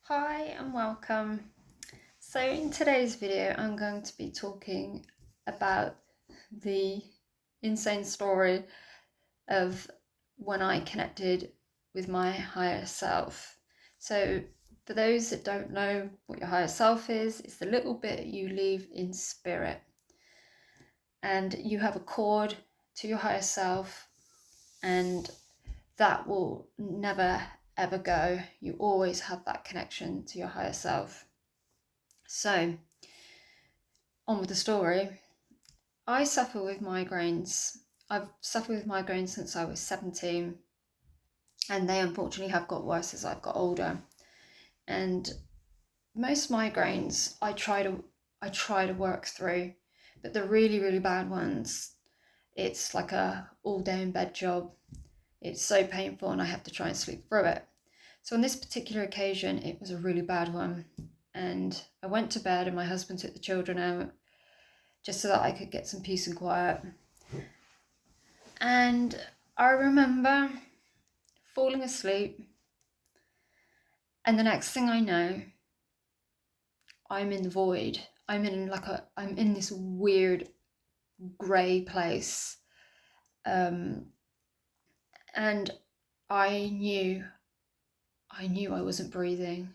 Hi and welcome. So in today's video I'm going to be talking about the insane story of when I connected with my higher self. So for those that don't know what your higher self is, it's the little bit you leave in spirit. And you have a cord to your higher self, and that will never ever go. You always have that connection to your higher self. So on with the story. I suffer with migraines. I've suffered with migraines since I was 17, and they unfortunately have got worse as I've got older. And most migraines I try to work through, but the really, really bad ones, it's like a all day in bed job. It's so painful and I have to try and sleep through it. So on this particular occasion, it was a really bad one. And I went to bed and my husband took the children out just so that I could get some peace and quiet. And I remember falling asleep, and the next thing I know, I'm in the void. I'm in this weird grey place. And I knew I wasn't breathing.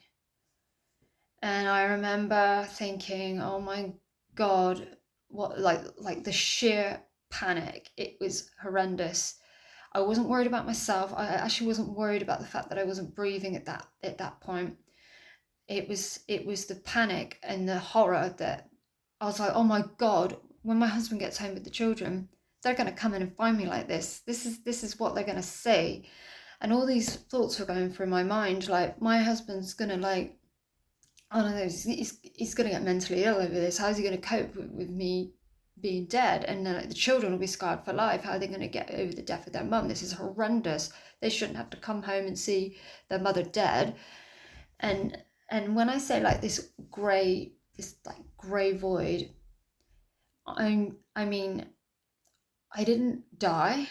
And I remember thinking, oh my God, what, like the sheer panic. It was horrendous. I wasn't worried about myself. I actually wasn't worried about the fact that I wasn't breathing at that point. It was the panic and the horror that I was like, oh my God, when my husband gets home with the children, they're gonna come in and find me like this. This is what they're gonna say. And all these thoughts were going through my mind, like my husband's gonna like, I don't know, he's gonna get mentally ill over this. How's he gonna cope with me being dead? And then like, the children will be scarred for life. How are they gonna get over the death of their mum? This is horrendous. They shouldn't have to come home and see their mother dead. And and when I say like this like grey void, I mean I didn't die,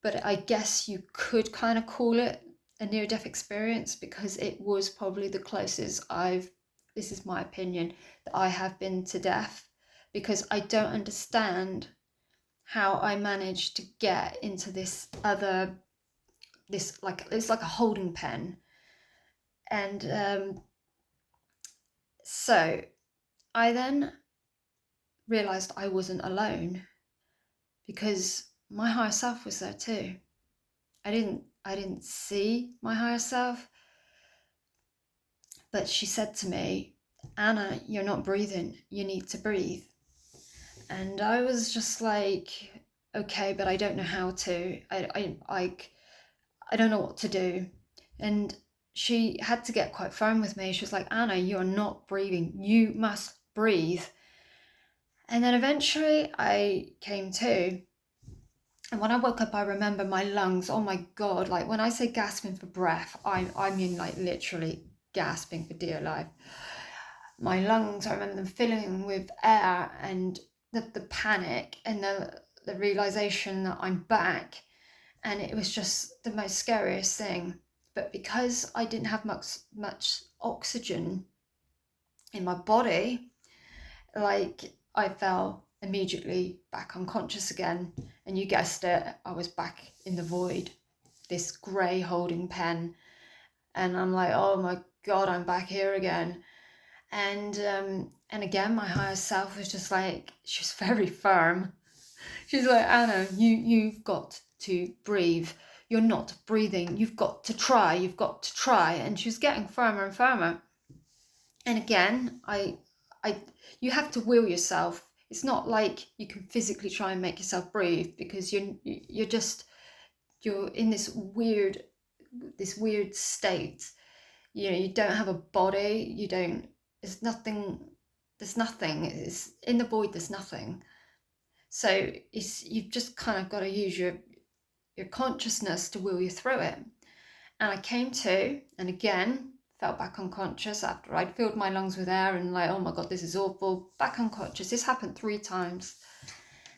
but I guess you could kind of call it a near death experience because it was probably the closest this is my opinion, that I have been to death, because I don't understand how I managed to get into this like it's like a holding pen. And so I then realized I wasn't alone, because my higher self was there too. I didn't see my higher self, but she said to me, Anna, you're not breathing. You need to breathe. And I was just like, okay, but I don't know how to. I don't know what to do. And she had to get quite firm with me. She was like, Anna, you're not breathing. You must breathe. And then eventually I came to. And when I woke up, I remember my lungs. Oh my God. Like when I say gasping for breath, I mean like literally gasping for dear life. My lungs, I remember them filling with air, and the panic and the realization that I'm back. And it was just the most scariest thing. But because I didn't have much oxygen in my body, like I fell immediately back unconscious again. And you guessed it, I was back in the void, this grey holding pen. And I'm like, oh my God, I'm back here again. And again, my higher self was just like, she's very firm. She's like, Anna, you've got to breathe. You're not breathing. You've got to try. You've got to try. And she was getting firmer and firmer. And again, I, you have to will yourself. It's not like you can physically try and make yourself breathe, because you're in this weird state. You know, you don't have a body. You don't. There's nothing. There's nothing. It's in the void. There's nothing. So you've just kind of got to use your consciousness to will you through it. And I came to, and again, fell back unconscious after I'd filled my lungs with air and like, oh my God, this is awful. Back unconscious. This happened 3 times.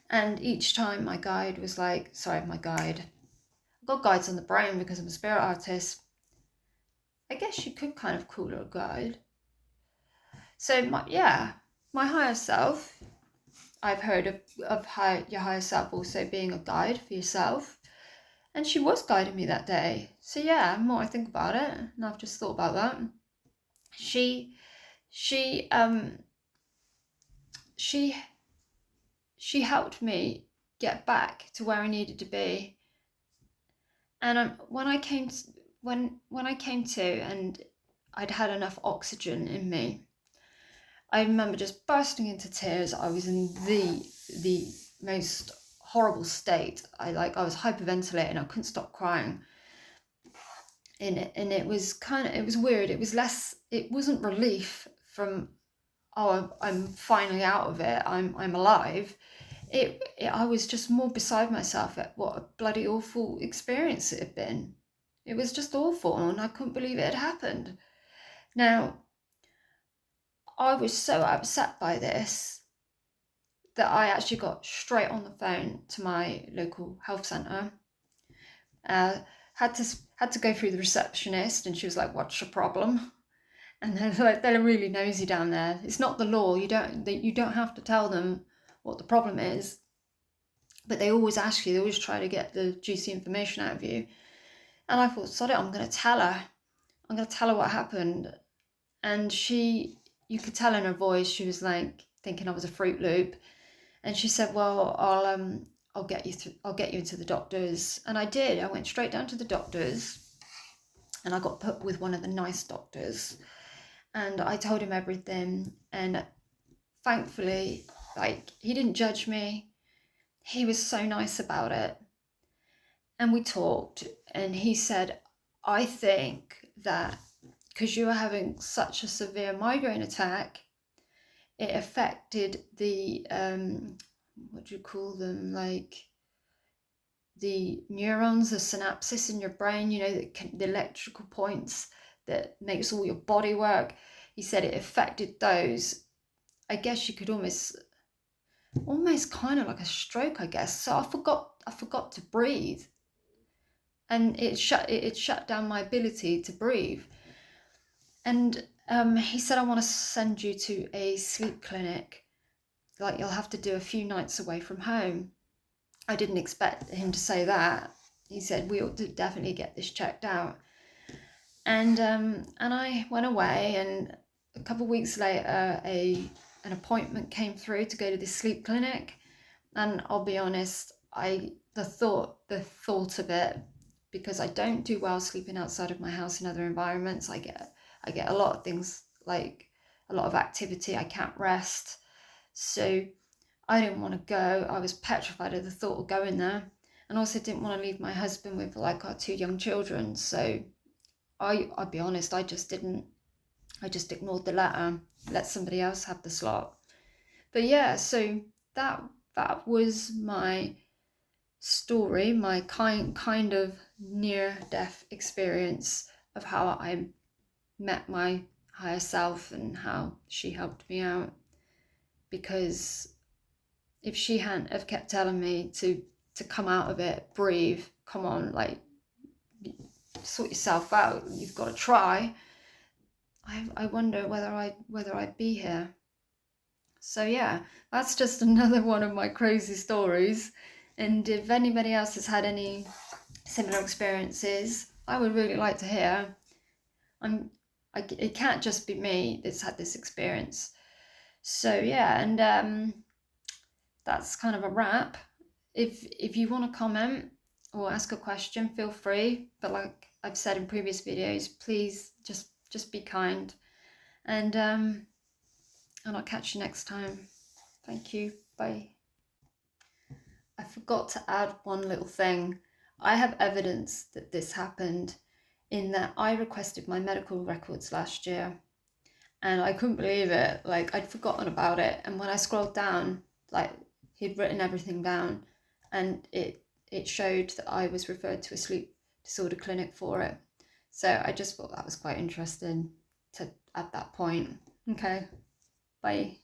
And each time my guide was like, sorry, my guide. I've got guides on the brain because I'm a spirit artist. I guess you could kind of call her a guide. So my higher self, I've heard of your higher self also being a guide for yourself. And she was guiding me that day. So yeah, the more I think about it, and I've just thought about that, she she um she she helped me get back to where I needed to be. And when I came to, when I came to, and I'd had enough oxygen in me, I remember just bursting into tears. I was in the most horrible state. I was hyperventilating. I couldn't stop crying. In it, and it was weird. It wasn't relief from, oh, I'm finally out of it, I'm alive. I was just more beside myself at what a bloody awful experience it had been. It was just awful, and I couldn't believe it had happened. Now, I was so upset by this that I actually got straight on the phone to my local health centre. Had to go through the receptionist, and she was like, "What's your problem?" And they're really nosy down there. It's not the law. You don't have to tell them what the problem is, but they always ask you. They always try to get the juicy information out of you. And I thought, sod it, I'm going to tell her. I'm going to tell her what happened. And you could tell in her voice, she was like thinking I was a Fruit Loop. And she said, "Well, I'll get you into the doctors." And I did. I went straight down to the doctors, and I got put with one of the nice doctors. And I told him everything, and thankfully, he didn't judge me. He was so nice about it. And we talked, and he said, "I think that because you were having such a severe migraine attack, it affected the, what do you call them? Like the neurons, the synapses in your brain, the electrical points that makes all your body work." He said it affected those. I guess you could almost kind of like a stroke, I guess. So I forgot to breathe, and it shut down my ability to breathe. And he said, "I want to send you to a sleep clinic. Like, you'll have to do a few nights away from home." I didn't expect him to say that. He said, "We ought to definitely get this checked out." And I went away, and a couple of weeks later, an appointment came through to go to this sleep clinic. And I'll be honest, the thought of it, because I don't do well sleeping outside of my house in other environments. I get a lot of things, like a lot of activity. I can't rest. So I didn't want to go. I was petrified of the thought of going there. And also didn't want to leave my husband with like our 2 young children. So I'll be honest, I just ignored the letter, let somebody else have the slot. But yeah, so that was my story, my kind of near-death experience of how I met my higher self and how she helped me out. Because if she hadn't have kept telling me to come out of it, breathe, come on, like, sort yourself out, you've got to try, I wonder whether I'd be here. So yeah, that's just another one of my crazy stories. And if anybody else has had any similar experiences, I would really like to hear. It can't just be me that's had this experience. So yeah, and that's kind of a wrap. If you want to comment or ask a question, feel free. But like I've said in previous videos, please just be kind. And I'll catch you next time. Thank you. Bye. I forgot to add one little thing. I have evidence that this happened in that I requested my medical records last year, and I couldn't believe it. Like, I'd forgotten about it, and when I scrolled down, like, he'd written everything down, and it showed that I was referred to a sleep disorder clinic for it. So I just thought that was quite interesting to at that point. Okay, bye.